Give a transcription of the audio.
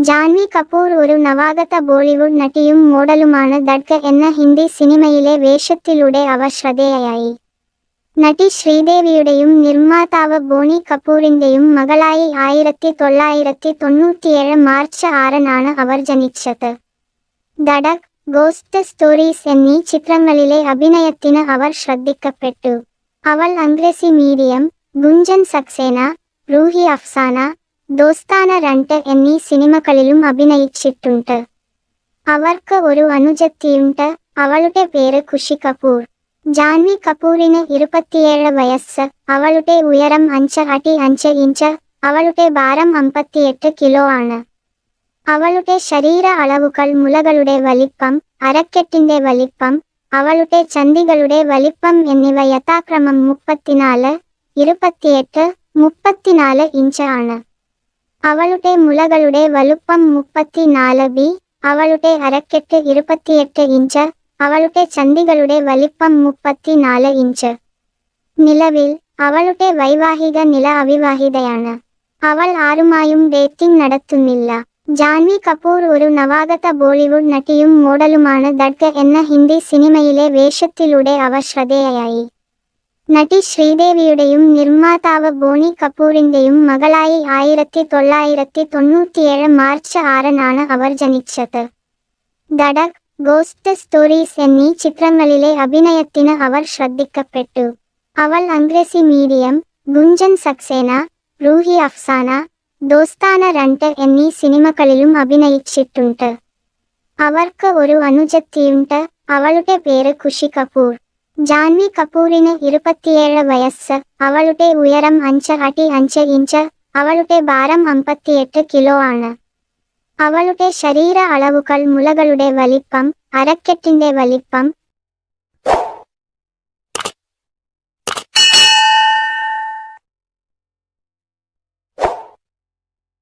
ജാൻവി കപൂർ ഒരു നവാഗത ബോളിവുഡ് നടിയും മോഡലുമാണ്. ധഡ്ക എന്ന ഹിന്ദി സിനിമയിലെ വേഷത്തിലൂടെ അവർ ശ്രദ്ധേയയായി. നടി ശ്രീദേവിയുടെയും നിർമ്മാതാവ് ബോണി കപൂറിന്റെയും മകളായി 1997 മാർച്ച് 6-നാണ് അവർ ജനിച്ചത്. ധഡക്, ഗോസ്റ്റ് സ്റ്റോറീസ് എന്നീ ചിത്രങ്ങളിലെ അഭിനയത്തിന് അവർ ശ്രദ്ധിക്കപ്പെട്ടു. അവൾ അംഗ്രേസി മീഡിയം, ഗുഞ്ചൻ സക്സേന, റൂഹി അഫ്സാന, ദോസ്താന 2 എന്നീ സിനിമകളിലും അഭിനയിച്ചിട്ടുണ്ട്. അവർക്ക് ഒരു അനുജത്തിയുണ്ട്. അവളുടെ പേര് ഖുഷി കപൂർ. ജാൻവി കപൂറിന് 27 വയസ്സ്. അവളുടെ ഉയരം 5 അടി 5 ഇഞ്ച്. അവളുടെ ഭാരം 58 കിലോ ആണ്. അവളുടെ ശരീര അളവുകൾ മുലകളുടെ വലിപ്പം, അരക്കെട്ടിന്റെ വലിപ്പം, അവളുടെ ചന്ദികളുടെ വലിപ്പം എന്നിവ യഥാക്രമം 34, 28, 34 ഇഞ്ച് ആണ്. അവളുടെ മുലകളുടെ വലുപ്പം 34 ബി. അവളുടെ അരക്കെട്ട് 28 ഇഞ്ച്. അവളുടെ ചന്ദികളുടെ വലിപ്പം 34 ഇഞ്ച്. നിലവിൽ അവളുടെ വൈവാഹിക നില അവിവാഹിതയാണ്. അവൾ ആരുമായും ഡേറ്റിംഗ് നടത്തുന്നില്ല. ജാൻവി കപൂർ ഒരു നവാഗത ബോളിവുഡ് നടിയും മോഡലുമാണ്. ധഡ്ക എന്ന ഹിന്ദി സിനിമയിലെ വേഷത്തിലൂടെ അവർ ശ്രദ്ധേയയായി. നടി ശ്രീദേവിയുടെയും നിർമ്മാതാവ് ബോണി കപൂറിന്റെയും മകളായി 1997 മാർച്ച് 6-നാണ് അവർ ജനിച്ചത്. ധഡക്, ഗോസ്റ്റ് സ്റ്റോറീസ് എന്നീ ചിത്രങ്ങളിലെ അഭിനയത്തിന് അവർ ശ്രദ്ധിക്കപ്പെട്ടു. അവൾ അംഗ്രേസി മീഡിയം, ഗുഞ്ചൻ സക്സേന, റൂഹി അഫ്സാന, ദോസ്താന 2 എന്നീ സിനിമകളിലും അഭിനയിച്ചിട്ടുണ്ട്. അവർക്ക് ഒരു അനുജത്തിയുണ്ട്. അവളുടെ പേര് ഖുഷി കപൂർ. ജാൻവി കപൂറിന് 27 വയസ്സ്. അവളുടെ ഉയരം 5 അടി 5 ഇഞ്ച്. അവളുടെ ഭാരം 58 കിലോ ആണ്. അവളുടെ ശരീര അളവുകൾ മുലകളുടെ വലിപ്പം, അരക്കെട്ടിന്റെ വലിപ്പം,